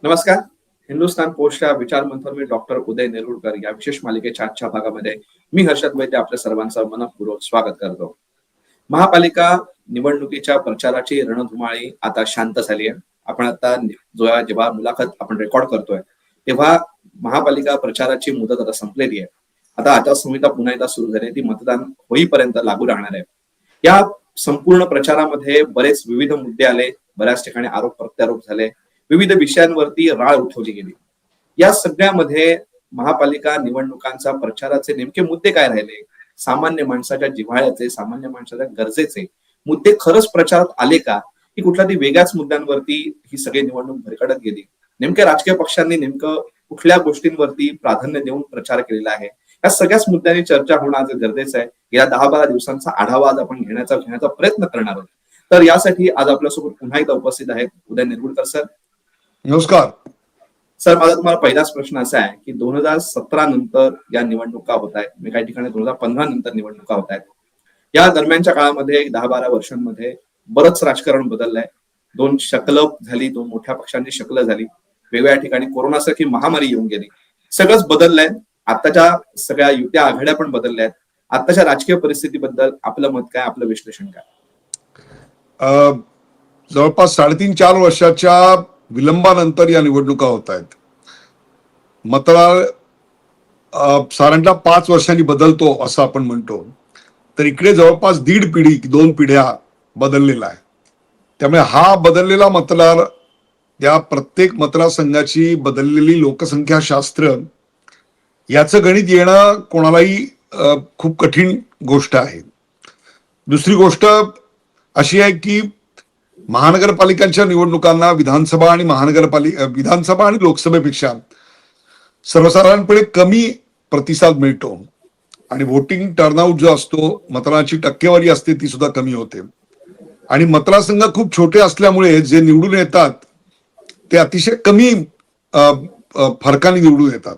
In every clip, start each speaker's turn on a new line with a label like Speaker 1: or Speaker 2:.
Speaker 1: नमस्कार. हिंदुस्थान पोस्टच्या विचार मंथन मी डॉक्टर उदय नेरुळकर या विशेष मालिकेच्या आजच्या भागामध्ये मी हर्षद वैद्य आपल्या सर्वांचं मनपूर्वक स्वागत करतो. महापालिका निवडणुकीच्या प्रचाराची रणधुमाळी आता शांत झाली आहे. आपण आता जेव्हा मुलाखत आपण रेकॉर्ड करतोय तेव्हा महापालिका प्रचाराची मुदत आता संपलेली आहे. आता आचारसंहिता पुन्हा एकदा सुरू झाली, ती मतदान होईपर्यंत लागू राहणार आहे. या संपूर्ण प्रचारामध्ये बरेच विविध मुद्दे आले, बऱ्याच ठिकाणी आरोप प्रत्यारोप झाले, विविध विषयांवरती राळ उठवली गेली. या सगळ्यामध्ये महापालिका निवडणुकांचा प्रचाराचे नेमके मुद्दे काय राहिले, सामान्य माणसाच्या जिव्हाळ्याचे, सामान्य माणसाच्या गरजेचे मुद्दे खरंच प्रचारात आले का, की कुठल्या तरी वेगळ्याच मुद्द्यांवरती ही सगळी निवडणूक भरकटत गेली? नेमक्या राजकीय पक्षांनी नेमकं कुठल्या गोष्टींवरती प्राधान्य देऊन प्रचार केलेला आहे, या सगळ्याच मुद्द्यांनी चर्चा होणं आज गरजेचं आहे. या 10-12 दिवसांचा आढावा आज आपण घेण्याचा प्रयत्न करणार आहोत. तर यासाठी आज आपल्यासोबत पुन्हा एकदा उपस्थित आहेत उदय नेरुळकर सर.
Speaker 2: नमस्कार
Speaker 1: सर, माझा तुम्हाला पहिलाच प्रश्न असा आहे की 2017 नंतर या निवडणुका होत आहेत, मी काही ठिकाणी 2015 नंतर निवडणुका होत आहेत. या दरम्यानच्या काळामध्ये 10-12 वर्षांमध्ये बरंच राजकारण बदललंय. दोन शकलं झाली, दोन मोठ्या पक्षांची शकलं झाली, वेगवेगळ्या ठिकाणी कोरोनासारखी महामारी येऊन गेली. सगळंच बदललंय. आताच्या सगळ्या युत्या आघाड्या पण बदलल्या आहेत. आताच्या राजकीय परिस्थितीबद्दल आपलं मत काय, आपलं विश्लेषण काय?
Speaker 2: जवळपास 3.5-4 वर्षाच्या विलंबानंतर या निवडणुका होत आहेत. मतदार साधारणतः 5 वर्षांनी बदलतो असं आपण म्हणतो, तर इकडे जवळपास 1.5 पिढी 2 पिढ्या बदललेला आहे. त्यामुळे हा बदललेला मतदार, या प्रत्येक मतदारसंघाची बदललेली लोकसंख्या शास्त्र, याचं गणित येणं कोणालाही खूप कठीण गोष्ट आहे. दुसरी गोष्ट अशी आहे की महानगरपालिकांच्या निवडणुकांना विधानसभा आणि लोकसभेपेक्षा सर्वसाधारणपणे कमी प्रतिसाद मिळतो आणि व्होटिंग टर्नआउट जो असतो, मतदानाची टक्केवारी असते, ती सुद्धा कमी होते. आणि मतदारसंघ खूप छोटे असल्यामुळे जे निवडून येतात ते अतिशय कमी फरकाने निवडून येतात.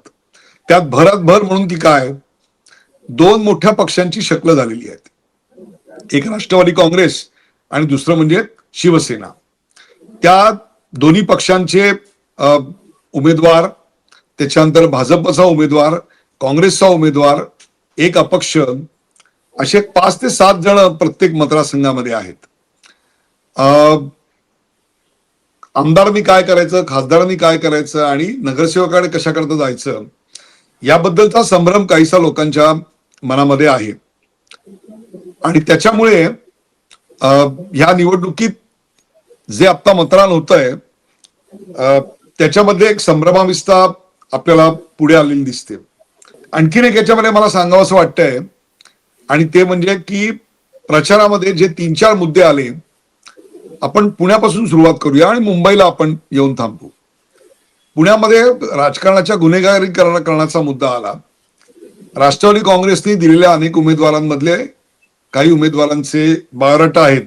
Speaker 2: त्यात भरात भर म्हणून ती काय, 2 मोठ्या पक्षांची शक्ल झालेली आहेत. एक राष्ट्रवादी काँग्रेस आणि दुसरं म्हणजे शिवसेना. त्या दोन्ही पक्षांचे उमेदवार, त्याच्यानंतर भाजपचा उमेदवार, काँग्रेसचा उमेदवार, एक अपक्ष, असे 5 ते 7 जण प्रत्येक मतदारसंघामध्ये आहेत. आमदारांनी काय करायचं, खासदारांनी काय करायचं आणि नगरसेवकाकडे कशाकरता जायचं, याबद्दलचा संभ्रम काहीसा लोकांच्या मनामध्ये आहे. आणि त्याच्यामुळे ह्या निवडणुकीत जे आता मतदान होत आहे त्याच्यामध्ये एक संभ्रमावस्था आपल्याला पुढे आलेली दिसते. आणखीन एक याच्यामध्ये मला सांगावं असं वाटतंय, आणि ते म्हणजे की प्रचारामध्ये जे 3-4 मुद्दे आले, आपण पुण्यापासून सुरुवात करूया आणि मुंबईला आपण येऊन थांबू. पुण्यामध्ये राजकारणाच्या गुन्हेगारीकरणाचा मुद्दा आला. राष्ट्रवादी काँग्रेसने दिलेल्या अनेक उमेदवारांमधले काही उमेदवारांचे बायोडाटा आहेत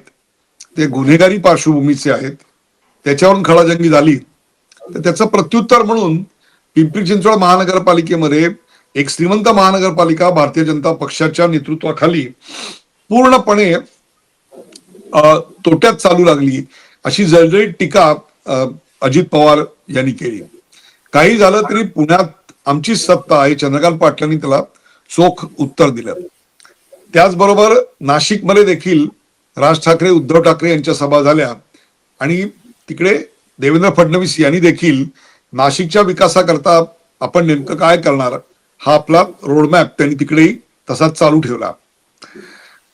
Speaker 2: ते गुन्हेगारी पार्श्वभूमीचे आहेत. त्याच्यावरून खडाजंगी झाली. तर त्याचं प्रत्युत्तर म्हणून पिंपरी चिंचवड महानगरपालिकेमध्ये एक श्रीमंत महानगरपालिका भारतीय जनता पक्षाच्या नेतृत्वाखाली पूर्णपणे तोट्यात चालू लागली, अशी जळजळीत टीका अजित पवार यांनी केली. काही झालं तरी पुण्यात आमची सत्ता आहे, चंद्रकांत पाटलांनी त्याला चोख उत्तर दिलं. त्याचबरोबर नाशिकमध्ये देखील राज ठाकरे, उद्धव ठाकरे यांच्या सभा झाल्या आणि तिकडे देवेंद्र फडणवीस यांनी देखील नाशिकच्या विकासाकरता आपण नेमकं काय करणार, हा आपला रोडमॅप त्यांनी तिकडेही तसाच चालू ठेवला.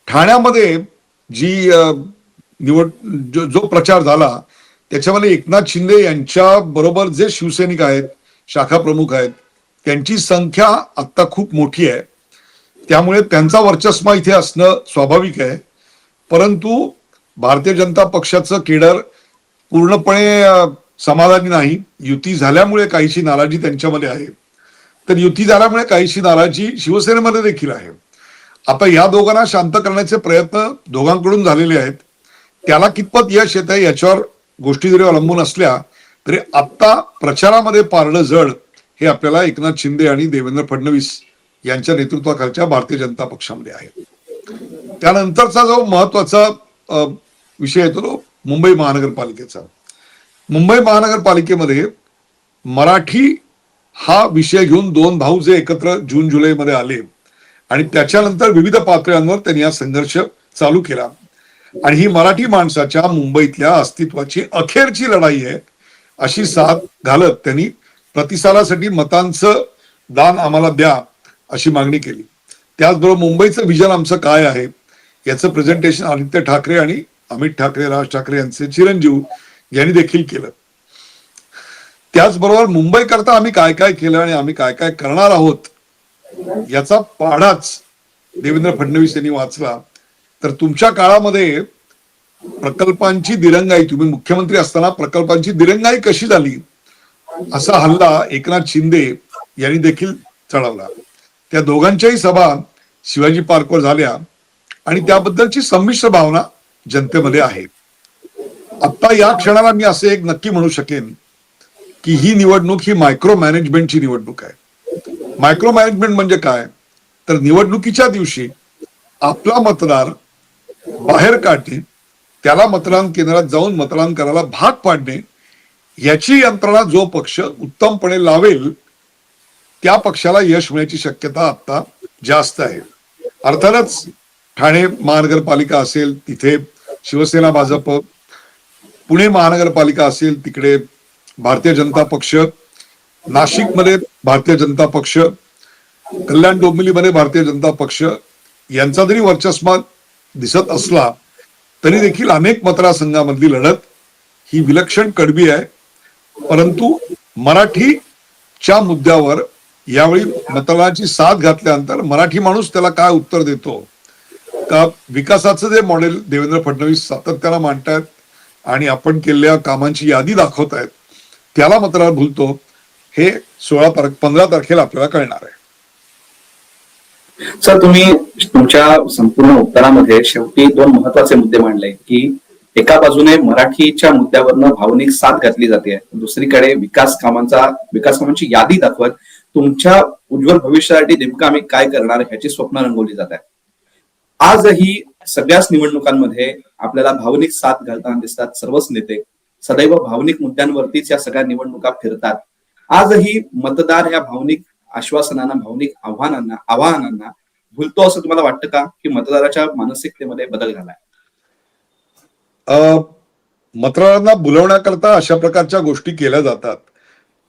Speaker 2: ठाण्यामध्ये जी जो प्रचार झाला त्याच्यामध्ये एकनाथ शिंदे यांच्या बरोबर जे शिवसैनिक आहेत, शाखा प्रमुख आहेत, त्यांची संख्या आता खूप मोठी आहे. त्यामुळे त्यांचा वर्चस्व इथे असणं स्वाभाविक आहे. परंतु भारतीय जनता पक्षाचं केडर पूर्णपणे समाधानी नाही. युती झाल्यामुळे काहीशी नाराजी त्यांच्यामध्ये आहे, तर युती झाल्यामुळे काहीशी नाराजी शिवसेनेमध्ये देखील आहे. आता या दोघांना शांत करण्याचे प्रयत्न दोघांकडून झालेले आहेत. त्याला कितपत यश येत आहे याच्यावर गोष्टी जरी अवलंबून असल्या तरी आता प्रचारामध्ये पारडं जड हे आपल्याला एकनाथ शिंदे आणि देवेंद्र फडणवीस यांच्या नेतृत्वाखालच्या भारतीय जनता पक्षामध्ये आहे. त्यानंतरचा जो महत्वाचा विषय येतो तो मुंबई महानगरपालिकेचा. मुंबई महानगरपालिकेमध्ये मराठी हा विषय घेऊन दोन भाऊ जे एकत्र जून जुलैमध्ये आले आणि त्याच्यानंतर विविध पातळ्यांवर त्यांनी हा संघर्ष चालू केला. आणि ही मराठी माणसाच्या मुंबईतल्या अस्तित्वाची अखेरची लढाई आहे अशी साथ घालत त्यांनी प्रतिसादासाठी मतांचं दान आम्हाला द्या अशी मागणी केली. त्याचबरोबर मुंबईचं विजन आमचं काय आहे याचं प्रेझेंटेशन आदित्य ठाकरे आणि अमित ठाकरे, राज ठाकरे यांचे चिरंजीव यांनी देखील केलं. त्याचबरोबर मुंबई करता आम्ही काय काय केलं आणि आम्ही काय काय करणार आहोत याचा पाढाच देवेंद्र फडणवीस यांनी वाचला. तर तुमच्या काळामध्ये प्रकल्पांची दिरंगाई, तुम्ही मुख्यमंत्री असताना प्रकल्पांची दिरंगाई कशी झाली असा हल्ला एकनाथ शिंदे यांनी देखील चढवला. त्या दोघांच्याही सभा शिवाजी पार्कवर झाल्या आणि त्याबद्दलची संमिश्र भावना जनतेमध्ये आहे. आता या क्षणाला मी असे एक नक्की म्हणू शकेन की ही निवडणूक ही मायक्रो मॅनेजमेंटची निवडणूक आहे. मायक्रो मॅनेजमेंट म्हणजे काय, तर निवडणुकीच्या दिवशी आपला मतदार बाहेर काढणे, त्याला मतदान केंद्रात जाऊन मतदान करायला भाग पाडणे, याची यंत्रणा जो पक्ष उत्तमपणे लावेल त्या पक्षाला यश मिळण्याची शक्यता आता जास्त आहे. अर्थातच ठाणे महानगरपालिका असेल तिथे शिवसेना भाजप, पुणे महानगरपालिका असेल तिकडे भारतीय जनता पक्ष, नाशिकमध्ये भारतीय जनता पक्ष, कल्याण डोंबिवलीमध्ये भारतीय जनता पक्ष यांचा जरी वर्चस्व दिसत असला तरी देखील अनेक मतदारसंघामधली लढत ही विलक्षण कडवी आहे. परंतु मराठीच्या मुद्द्यावर यावेळी मतदाराची साथ घातल्यानंतर मराठी माणूस त्याला काय उत्तर देतो का, विकासाचं जे मॉडेल देवेंद्र फडणवीस सातत्यानं मांडतायत आणि आपण केलेल्या कामांची यादी दाखवतायत त्याला मतदार भुलतो, हे 15 तारखेला आपल्याला कळणार आहे.
Speaker 1: सर, तुम्ही तुमच्या संपूर्ण उत्तरामध्ये शेवटी दोन महत्वाचे मुद्दे मांडले की एका बाजूने मराठीच्या मुद्द्यावरनं भावनिक साथ घातली जाते, दुसरीकडे विकास कामांची यादी दाखवत तुमच्या उज्ज्वल भविष्यासाठी नेमकं आम्ही काय करणार ह्याची स्वप्न रंगवली जात आहे. आजही सगळ्याच निवडणुकांमध्ये आपल्याला भावनिक साथ घालताना दिसतात. सर्वच नेते सदैव भावनिक मुद्द्यांवरतीच या सगळ्या निवडणुका फिरतात. आजही मतदार ह्या भावनिक आश्वासनांना, भावनिक आव्हानांना भुलतो असं तुम्हाला वाटतं का, की मतदाराच्या मानसिकतेमध्ये बदल झालाय?
Speaker 2: मतदारांना बुलवण्याकरता अशा प्रकारच्या गोष्टी केल्या जातात,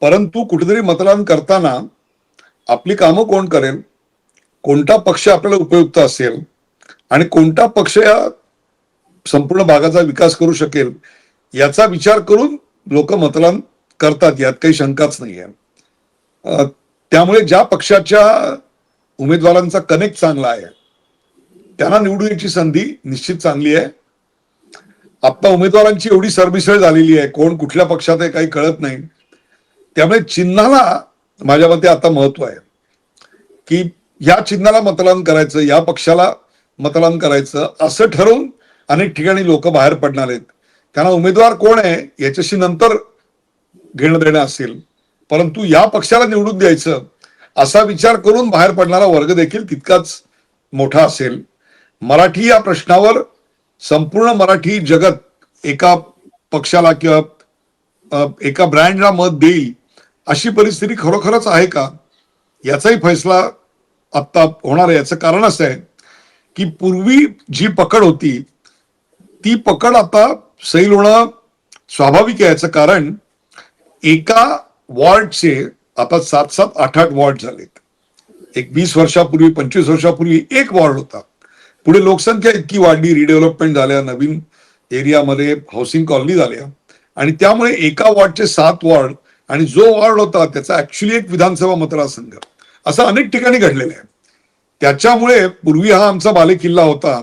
Speaker 2: परंतु कुठेतरी मतदान करताना आपली कामं कोण करेल, कोणता पक्ष आपल्याला उपयुक्त असेल आणि कोणता पक्ष या संपूर्ण भागाचा विकास करू शकेल याचा विचार करून लोक मतदान करतात, यात काही शंकाच नाही आहे. त्यामुळे ज्या पक्षाच्या उमेदवारांचा कनेक्ट चांगला आहे त्यांना निवडून यायची संधी निश्चित चांगली आहे. आता उमेदवारांची एवढी सरमिसळ झालेली आहे, कोण कुठल्या पक्षात आहे काही कळत नाही. त्यामुळे चिन्हाला माझ्या मते आता महत्व आहे की या चिन्हाला मतदान करायचं, या पक्षाला मतदान करायचं असं ठरवून अनेक ठिकाणी लोक बाहेर पडणार आहेत. त्यांना उमेदवार कोण आहे याच्याशी नंतर घेणं देणं असेल, परंतु या पक्षाला निवडून द्यायचं असा विचार करून बाहेर पडणारा वर्ग देखील तितकाच मोठा असेल. मराठी या प्रश्नावर संपूर्ण मराठी जगत एका पक्षाला किंवा एका ब्रँडला मत देईल अशी परिस्थिती खरोखरच आहे का याचाही फैसला आता होणार आहे. याचं कारण असं आहे की पूर्वी जी पकड होती ती पकड आता सैल होणं स्वाभाविक आहे. याचं कारण एका वॉर्डचे आता 7-7, 8-8 वॉर्ड झालेत. एक 20 वर्षापूर्वी 25 वर्षापूर्वी एक वॉर्ड होता. पुढे लोकसंख्या इतकी वाढली, रिडेव्हलपमेंट झाल्या, नवीन एरियामध्ये हाऊसिंग कॉलनी झाल्या आणि त्यामुळे एका वॉर्डचे 7 वॉर्ड आणि जो वॉर्ड होता त्याचा ऍक्च्युली एक विधानसभा मतदारसंघ असं अनेक ठिकाणी घडलेलं आहे. त्याच्यामुळे पूर्वी हा आमचा बालेकिल्ला होता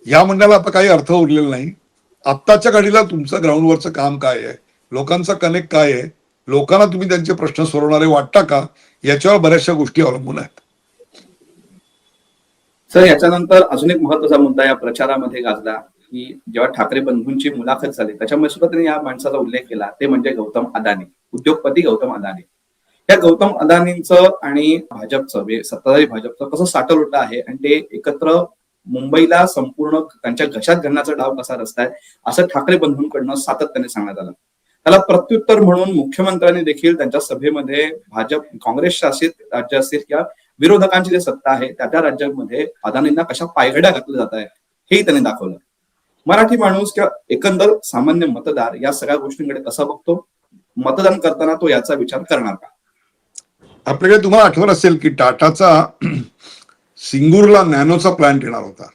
Speaker 2: या म्हणण्याला आता काही अर्थ उरलेला नाही. आत्ताच्या घडीला तुमचं ग्राउंडवरचं काम काय आहे, लोकांचा कनेक्ट काय आहे, लोकांना तुम्ही त्यांचे प्रश्न सोडवणारे वाटता का, याच्यावर बऱ्याचशा गोष्टी अवलंबून आहेत.
Speaker 1: सर, याच्यानंतर अजून एक महत्वाचा मुद्दा या प्रचारामध्ये गाजला की जेव्हा ठाकरे बंधूंची मुलाखत झाली त्याच्यामुळे सुद्धा त्यांनी या माणसाचा उल्लेख केला, ते म्हणजे गौतम अदानी, उद्योगपती गौतम अदानी. या गौतम अदानींचं आणि भाजपचं, सत्ताधारी भाजपचं कसं साटलोटं आहे आणि ते एकत्र मुंबईला संपूर्ण त्यांच्या घशात घालण्याचा डाव कसा रस्ता आहे असं ठाकरे बंधूंकडनं सातत्याने सांगण्यात आलं. त्याला प्रत्युत्तर म्हणून मुख्यमंत्र्यांनी देखील त्यांच्या सभेमध्ये भाजप काँग्रेस शासित राज्य असेल किंवा विरोधकांची जी सत्ता आहे त्या राज्यांमध्ये अदानींना कशा पायघड्या घातल्या जात आहे हेही त्यांनी दाखवलं. मराठी माणूस किंवा एकंदर सामान्य मतदार या सगळ्या गोष्टींकडे कसा बघतो, मतदान करताना तो याचा विचार करणार का?
Speaker 2: आपल्याकडे तुम्हाला आठवण असेल की टाटाचा सिंगूरला नॅनोचा प्लांट येणार होता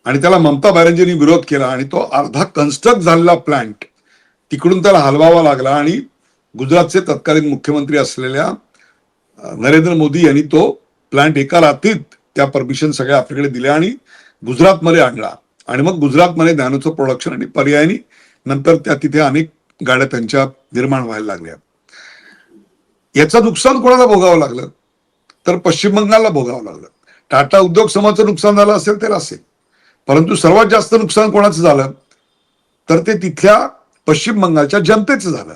Speaker 2: आणि त्याला ममता बॅनर्जींनी विरोध केला आणि तो अर्धा कन्स्ट्रक्ट झालेला प्लांट तिकडून त्याला हलवावा लागला आणि गुजरातचे तत्कालीन मुख्यमंत्री असलेल्या नरेंद्र मोदी यांनी तो प्लांट एका रात्रीत त्या परमिशन सगळ्या आपल्याकडे दिल्या आणि गुजरातमध्ये आणला आणि मग गुजरातमध्ये नॅनोचं प्रोडक्शन आणि पर्यायाने नंतर त्या तिथे अनेक गाड्या त्यांच्या निर्माण व्हायला लागल्या. याचं नुकसान कोणाला भोगावं लागलं तर पश्चिम बंगालला भोगावं लागलं. टाटा उद्योग समूहाचं नुकसान झालं असेल तर असेल, परंतु सर्वात जास्त नुकसान कोणाचं झालं तर ते तिथल्या पश्चिम बंगालच्या जनतेचं झालं.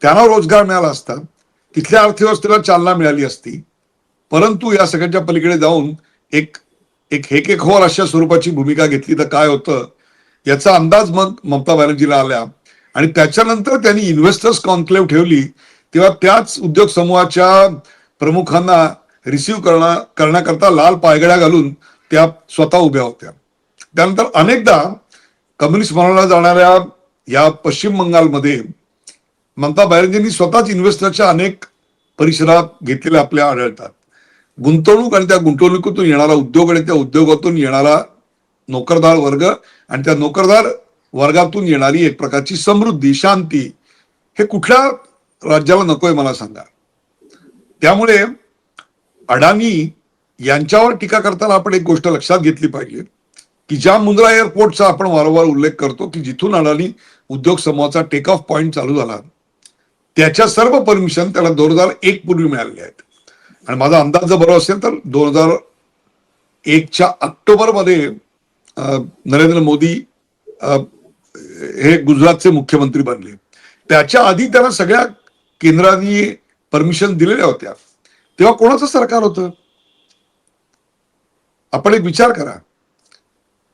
Speaker 2: त्यांना रोजगार मिळाला असता, तिथल्या अर्थव्यवस्थेला चालना मिळाली असती, परंतु या सगळ्यांच्या पलीकडे जाऊन एक एक हेकेखोर अशा स्वरूपाची भूमिका घेतली तर काय होतं याचा अंदाज मग ममता बॅनर्जीला आला आणि त्याच्यानंतर त्यांनी इन्व्हेस्टर्स कॉन्क्लेव्ह ठेवली तेव्हा त्याच उद्योग समूहाच्या प्रमुखांना रिसिव्ह करण्याकरता लाल पायगड्या घालून त्या स्वतः उभ्या होत्या. त्यानंतर अनेकदा कम्युनिस्ट म्हणवल्या जाणाऱ्या या पश्चिम बंगालमध्ये ममता बॅनर्जींनी स्वतःच इन्व्हेस्टरच्या अनेक परिसरात घेतलेल्या आपल्या आढळतात. गुंतवणूक आणि त्या गुंतवणुकीतून येणारा उद्योग आणि त्या उद्योगातून येणारा नोकरदार वर्ग आणि त्या नोकरदार वर्गातून येणारी एक प्रकारची समृद्धी, शांती हे कुठल्या राज्याला नकोय मला सांगा. त्यामुळे अडाणी यांच्यावर टीका करताना आपण एक गोष्ट लक्षात घेतली पाहिजे की ज्या मुंद्रा एअरपोर्टचा आपण वारंवार उल्लेख करतो की जिथून अडाणी उद्योग समूहाचा टेक ऑफ पॉइंट चालू झाला त्याच्या सर्व परमिशन त्याला 2001 पूर्वी मिळालेल्या आहेत आणि माझा अंदाज जर बरोबर असेल तर 2001च्या ऑक्टोबरमध्ये नरेंद्र मोदी हे गुजरातचे मुख्यमंत्री बनले. त्याच्या आधी त्यांना सगळ्या केंद्रांनी परमिशन दिलेल्या होत्या. तेव्हा कोणाचं सरकार होतं आपण एक विचार करा.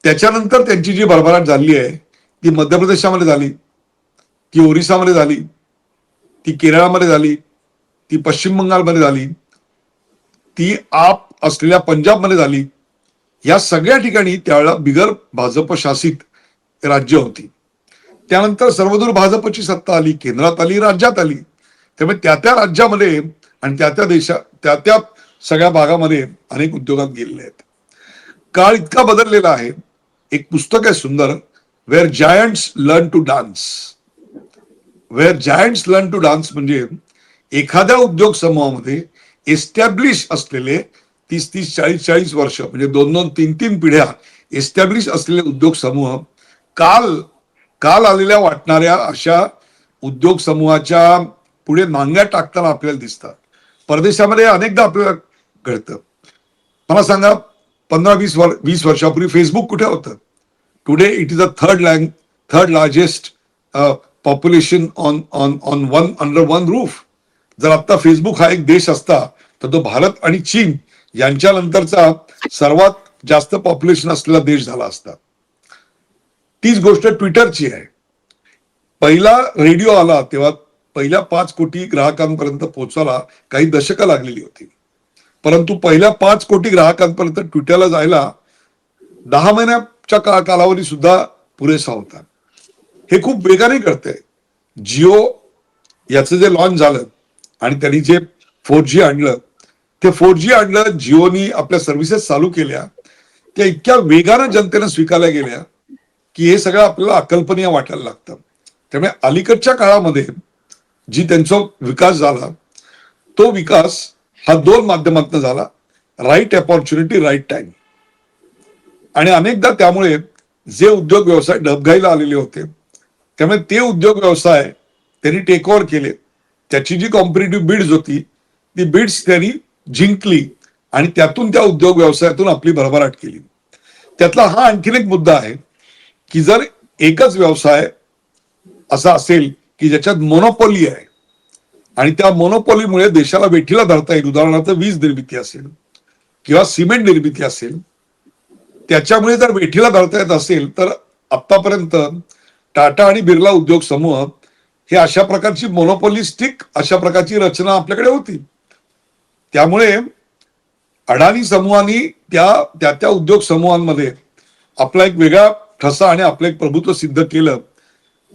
Speaker 2: त्याच्यानंतर त्यांची जी भरभराट झाली आहे ती मध्य प्रदेशामध्ये झाली, ती ओरिसामध्ये झाली, ती केरळामध्ये झाली, ती पश्चिम बंगालमध्ये झाली, ती आप असलेल्या पंजाबमध्ये झाली. या सगळ्या ठिकाणी त्यावेळेला बिगर भाजप शासित राज्य होती. त्यानंतर सर्वदूर भाजपची सत्ता आली, केंद्रात आली, राज्यात आली. त्यामुळे त्या राज्यामध्ये आणि त्या देशात त्या सगळ्या भागामध्ये अनेक उद्योगात गेलेले आहेत. काळ इतका बदललेला आहे. एक पुस्तक आहे सुंदर, where giants learn to dance. Where giants learn to dance म्हणजे एखाद्या उद्योग समूहामध्ये एस्टॅब्लिश असलेले 30-30, 40-40 वर्ष म्हणजे 2-2, 3-3 पिढ्या एस्टॅब्लिश असलेले उद्योग समूह काल आलेल्या वाटणाऱ्या अशा उद्योग समूहाच्या पुढे नांग्या टाकताना आपल्याला दिसतात. परदेशामध्ये अनेकदा आपल्याला घडतं. मला सांगा 15-20 वर्षापूर्वी फेसबुक कुठे होतं? Today it is a third largest population on one under one roof. जर आता फेसबुक हा एक देश असता तर तो भारत आणि चीन यांच्या नंतरचा सर्वात जास्त पॉप्युलेशन असलेला देश झाला असता. तीच गोष्ट ट्विटरची आहे. पहिला रेडिओ आला तेव्हा पहिल्या 5 कोटी ग्राहकांपर्यंत पोहोचायला काही दशकं लागलेली होती, परंतु पहिल्या 5 कोटी ग्राहकांपर्यंत ट्विटरला जायला 10 महिन्याच्या कालावधी सुद्धा पुरेसा होता. हे खूप वेगाने घडतंय. जिओ याचं जे लॉन्च झालं आणि त्यांनी जे 4G आणलं, ते 4G आणलं, जिओनी आपल्या सर्व्हिसेस चालू केल्या, त्या इतक्या वेगानं जनतेनं स्वीकारल्या गेल्या की हे सगळं आपल्याला अकल्पनीय वाटायला लागतं. त्यामुळे अलीकडच्या काळामध्ये जी त्यांचा विकास झाला तो विकास हा 2 माध्यमातून झाला, राईट अपॉर्च्युनिटी राईट टाइम. आणि अनेकदा त्यामुळे जे उद्योग व्यवसाय डबघाईला आलेले होते त्यामुळे ते उद्योग व्यवसाय त्यांनी टेक ओव्हर केले. त्याची जी कॉम्पिटेटिव्ह बिड्स होती ती बिड्स त्यांनी जिंकली आणि त्यातून त्या उद्योग व्यवसायातून आपली भरभराट केली. त्यातला हा आणखीन एक मुद्दा आहे की जर एकच व्यवसाय असा असेल की ज्याच्यात मोनोपॉली आहे आणि त्या मोनोपॉलीमुळे देशाला वेठीला धरता येईल, उदाहरणार्थ वीज निर्मिती असेल किंवा सिमेंट निर्मिती असेल, त्याच्यामुळे जर वेठीला धरता येत असेल तर आतापर्यंत टाटा आणि बिर्ला उद्योग समूह हे अशा प्रकारची मोनोपोलिस्टिक अशा प्रकारची रचना आपल्याकडे होती. त्यामुळे अडाणी समूहांनी त्या उद्योग समूहांमध्ये आपला एक वेगळा ठसा आणि आपलं एक प्रभुत्व सिद्ध केलं.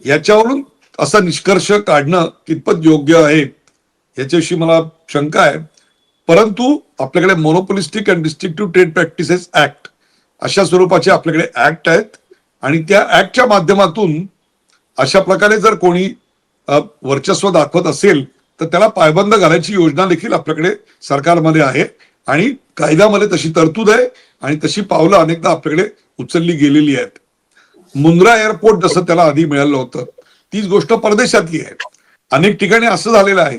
Speaker 2: याच्यावरून असा निष्कर्ष काढणं कितपत योग्य आहे याच्याविषयी मला शंका आहे. परंतु आपल्याकडे monopolistic and restrictive trade practices act अशा स्वरूपाचे आपल्याकडे ऍक्ट आहेत आणि त्या ऍक्टच्या माध्यमातून अशा प्रकारे जर कोणी वर्चस्व दाखवत असेल तर त्याला पायबंद घालायची योजना देखील आपल्याकडे सरकारमध्ये आहे आणि कायद्यामध्ये तशी तरतूद आहे आणि तशी पावलं अनेकदा आपल्याकडे उचलली गेलेली आहेत. मुंद्रा एअरपोर्ट जसं त्याला आधी मिळालं होतं तीच गोष्ट परदेशातली आहे. अनेक ठिकाणी असं झालेलं आहे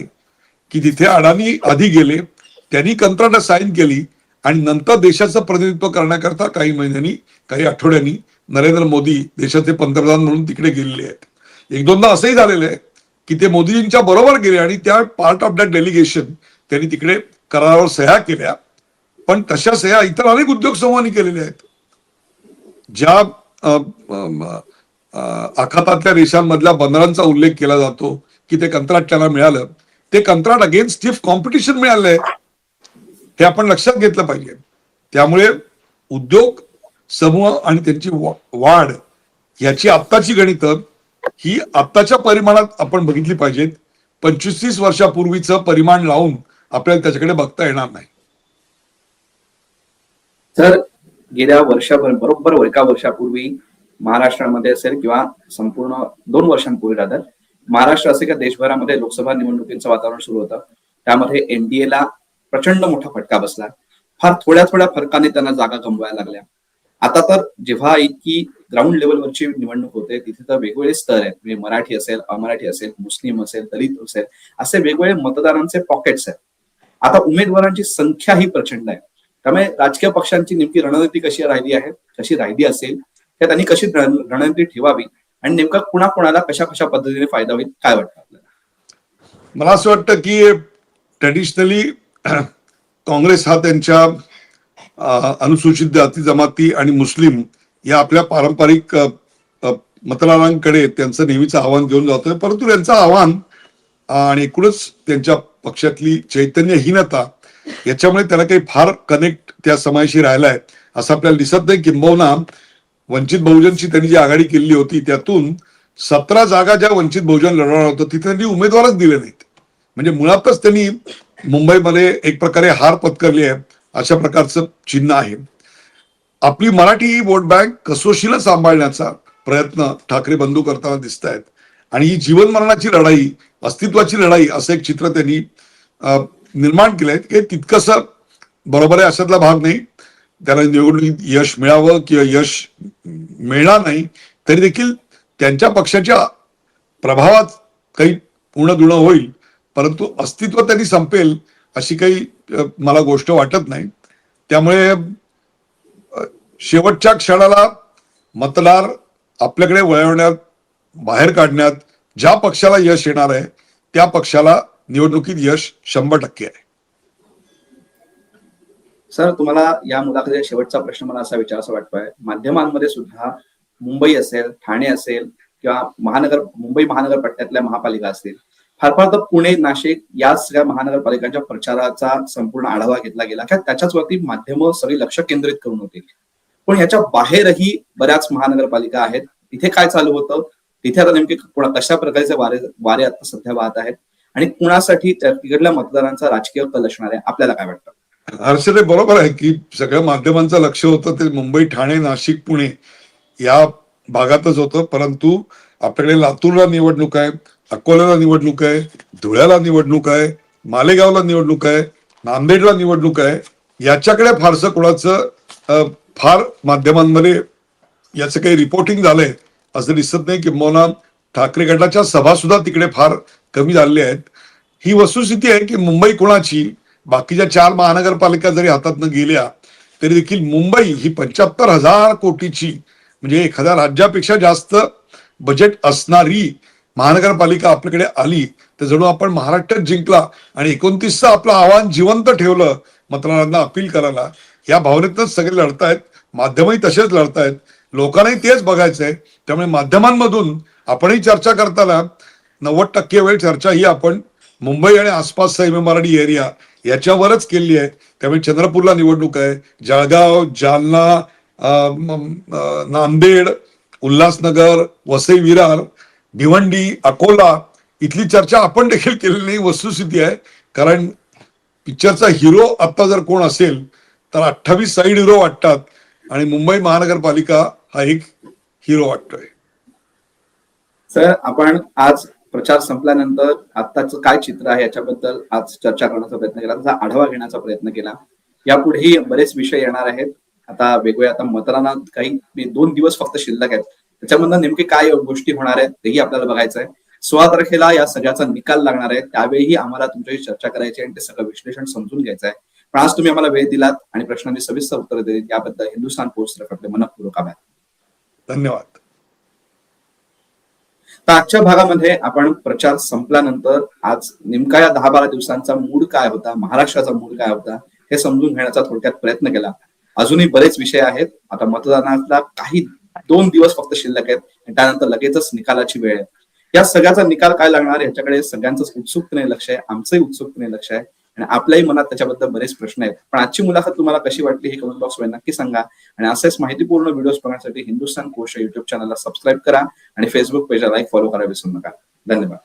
Speaker 2: की तिथे अडाणी आधी गेले, त्यांनी कंत्राट साईन केली आणि नंतर देशाचं प्रतिनिधित्व करण्याकरता काही महिन्यांनी काही आठवड्यांनी नरेंद्र मोदी देशाचे पंतप्रधान म्हणून तिकडे गेलेले आहेत. एक दोनदा असंही झालेलं आहे की ते मोदीजींच्या बरोबर गेले आणि त्या पार्ट ऑफ दॅट डेलिगेशन त्यांनी तिकडे करारावर सह्या केल्या. पण तशा सह्या इतर अनेक उद्योग समूहांनी केलेल्या आहेत. ज्या आखातातल्या देशांमधल्या बंदरांचा उल्लेख केला जातो की ते कंत्राट त्यांना मिळालं, ते कंत्राट अगेन्स्ट स्टिफ कॉम्पिटिशन मिळालंय, हे आपण लक्षात घेतलं पाहिजे. त्यामुळे उद्योग समूह आणि त्यांची वाढ याची आत्ताची गणितं ही आत्ताच्या परिमाणात आपण बघितली पाहिजेत. 25-30 वर्षापूर्वीचं परिमाण लावून आपल्याला त्याच्याकडे बघता येणार नाही.
Speaker 1: तर गेल्या वर्षभर बरोबर एका वर्षापूर्वी महाराष्ट्रामध्ये असेल किंवा संपूर्ण 2 वर्षांपूर्वी राहतात महाराष्ट्र असे किंवा देशभरामध्ये लोकसभा निवडणुकीचं वातावरण सुरू होतं. त्यामध्ये एनडीएला प्रचंड मोठा फटका बसला. फार थोड्या फरकाने त्यांना जागा गमवायला लागल्या. आता तर जेव्हा इतकी ग्राउंड लेवलवरची निवडणूक होते तिथे तर वेगवेगळे स्तर आहेत. म्हणजे मराठी असेल, अमराठी असेल, मुस्लिम असेल, दलित असेल, असे वेगवेगळे मतदारांचे पॉकेट्स आहेत. आता उमेदवारांची संख्या ही प्रचंड आहे. त्यामुळे राजकीय पक्षांची नेमकी रणनीती कशी राहिली आहे, कशी राहिली असेल, त्या त्यांनी कशी रणनीती ठेवावी आणि नेमका कुणाकुणाला कशा कशा पद्धतीने फायदा होईल, काय वाटतं आपल्याला?
Speaker 2: मला असं वाटतं की ट्रेडिशनली काँग्रेस हा त्यांच्या अनुसूचित जाती जमाती आणि मुस्लिम या आपल्या पारंपरिक मतदारांकडे त्यांचं नेहमीचं आव्हान घेऊन जातोय. परंतु त्यांचं आव्हान आणि एकूणच त्यांच्या पक्षातली चैतन्यहीनता याच्यामुळे त्याला काही फार कनेक्ट त्या समाजाशी राहिलाय असं आपल्याला दिसत नाही. किंबहुना वंचित बहुजनची त्यांनी जी आघाडी केलेली होती त्यातून 17 जागा ज्या वंचित बहुजन लढवणार होतं तिथे त्यांनी उमेदवारच दिले नाहीत. म्हणजे मुळातच त्यांनी मुंबईमध्ये एक प्रकारे हार पत्करली आहे अशा प्रकारचं चिन्ह आहे. आपली मराठी वोट बँक कसोशीला सांभाळण्याचा प्रयत्न ठाकरे बंधू करताना दिसत आहेत आणि ही जीवन मरणाची लढाई, अस्तित्वाची लढाई असं एक चित्र त्यांनी निर्माण केलंय. की तितकंसं बरोबर आहे अशातला भाग नाही. त्याला निवडणुकीत यश मिळावं किंवा यश मिळणार नाही तरी देखील त्यांच्या पक्षाच्या प्रभावात काही पूर्ण होईल, परंतु अस्तित्व त्यांनी संपेल अशी काही मला गोष्ट वाटत नाही. त्यामुळे शेवटच्या क्षणाला मतदार आपल्याकडे वळवण्यात, बाहेर काढण्यात ज्या पक्षाला यश येणार आहे त्या पक्षाला निवडणुकीत यश 100% आहे.
Speaker 1: सर, तुम्हाला या मुलाखतीचा शेवटचा प्रश्न मला असा विचारायचा वाटतोय, माध्यमांमध्ये सुद्धा मुंबई असेल, ठाणे असेल किंवा मुंबई महानगरपट्ट्यातल्या महापालिका असतील, फार फार तर पुणे, नाशिक या सगळ्या महानगरपालिकांच्या प्रचाराचा संपूर्ण आढावा घेतला गेला की त्याच्याचवरती माध्यमं सगळी लक्ष केंद्रित करून होती. पण याच्या बाहेरही बऱ्याच महानगरपालिका आहेत. तिथे काय चालू होतं, तिथे आता नेमके कशा प्रकारचे वारे आता सध्या वाहत आहेत आणि कुणासाठी तिकडल्या मतदारांचा राजकीय कल असणार आहे, आपल्याला काय वाटतं?
Speaker 2: हर्षदे, बरोबर आहे की सगळ्या माध्यमांचं लक्ष होतं ते मुंबई, ठाणे, नाशिक, पुणे या भागातच होतं. परंतु आपल्याकडे लातूरला निवडणूक आहे, अकोल्याला निवडणूक आहे, धुळ्याला निवडणूक आहे, मालेगावला निवडणूक आहे, नांदेडला निवडणूक आहे. याच्याकडे फारसं कोणाचं फार माध्यमांमध्ये याचं काही रिपोर्टिंग झालंय असं दिसत नाही. किंबहुना ठाकरे गटाच्या सभा सुद्धा तिकडे फार कमी झालेल्या आहेत. ही वस्तुस्थिती आहे की मुंबई कोणाची, बाकीच्या 4 महानगरपालिका जरी हातातनं गेल्या तरी देखील मुंबई ही 75,000 कोटीची म्हणजे एखाद्या राज्यापेक्षा जास्त बजेट असणारी महानगरपालिका आपल्याकडे आली तर जणू आपण महाराष्ट्रात जिंकला आणि 29चं आपलं आव्हान जिवंत ठेवलं मतदारांना अपील करायला. या भावनेतच सगळे लढतायत, माध्यमही तसेच लढतायत, लोकांनाही तेच बघायचंय. त्यामुळे माध्यमांमधून आपणही चर्चा करताना 90% वेळ चर्चा ही आपण मुंबई आणि आसपासचा MMRD एरिया याच्यावरच केली आहे. त्यामुळे चंद्रपूरला निवडणूक आहे, जळगाव, जालना, नांदेड, उल्हासनगर, वसई विरार, भिवंडी, अकोला इथली चर्चा आपण देखील केलेली नाही. वस्तुस्थिती आहे, कारण पिक्चरचा हिरो आता जर कोण असेल तर 28 साईड हिरो वाटतात आणि मुंबई महानगरपालिका हा एक हिरो वाटतोय.
Speaker 1: सर, आपण आज प्रचार संपल्यानंतर आताच काय चित्र आहे याच्याबद्दल आज चर्चा करण्याचा प्रयत्न केला, त्याचा आढावा घेण्याचा प्रयत्न केला. यापुढेही बरेच विषय येणार आहेत. आता वेगवेगळ्या आता मतदानात काही 2 दिवस फक्त शिल्लक आहेत, त्याच्यामधनं नेमके काय गोष्टी होणार आहेत तेही आपल्याला बघायचं आहे. 16 तारखेला या सगळ्याचा निकाल लागणार आहे, त्यावेळीही आम्हाला तुमच्याशी चर्चा करायची आणि ते सगळं विश्लेषण समजून घ्यायचं आहे. पण आज तुम्ही आम्हाला वेळ दिलात आणि प्रश्नांची सविस्तर उत्तर दिली याबद्दल हिंदुस्थान पोस्ट तर्फे मनःपूर्वक आभार.
Speaker 2: धन्यवाद.
Speaker 1: तर आजच्या भागामध्ये आपण प्रचार संपल्यानंतर आज नेमका या 10-12 दिवसांचा मूड काय होता, महाराष्ट्राचा मूड काय होता हे समजून घेण्याचा थोडक्यात प्रयत्न केला. अजूनही बरेच विषय आहेत. आता मतदानाला काही 2 दिवस फक्त शिल्लक आहेत आणि त्यानंतर लगेचच निकालाची वेळ आहे. या सगळ्याचा निकाल काय लागणार याच्याकडे सगळ्यांचंच उत्सुकतेने लक्ष आहे, आमचंही उत्सुकतेने लक्ष आहे आणि आपल्याही मनात त्याच्याबद्दल बरेच प्रश्न आहेत. पण आजची मुलाखत तुम्हाला कशी वाटली हे कमेंट बॉक्समध्ये नक्की सांगा आणि असेच माहितीपूर्ण व्हिडिओज बघण्यासाठी हिंदुस्थान पोस्ट युट्यूब चॅनलला सबस्क्राईब करा आणि फेसबुक पेजला लाईक फॉलो करायला विसरू नका. धन्यवाद.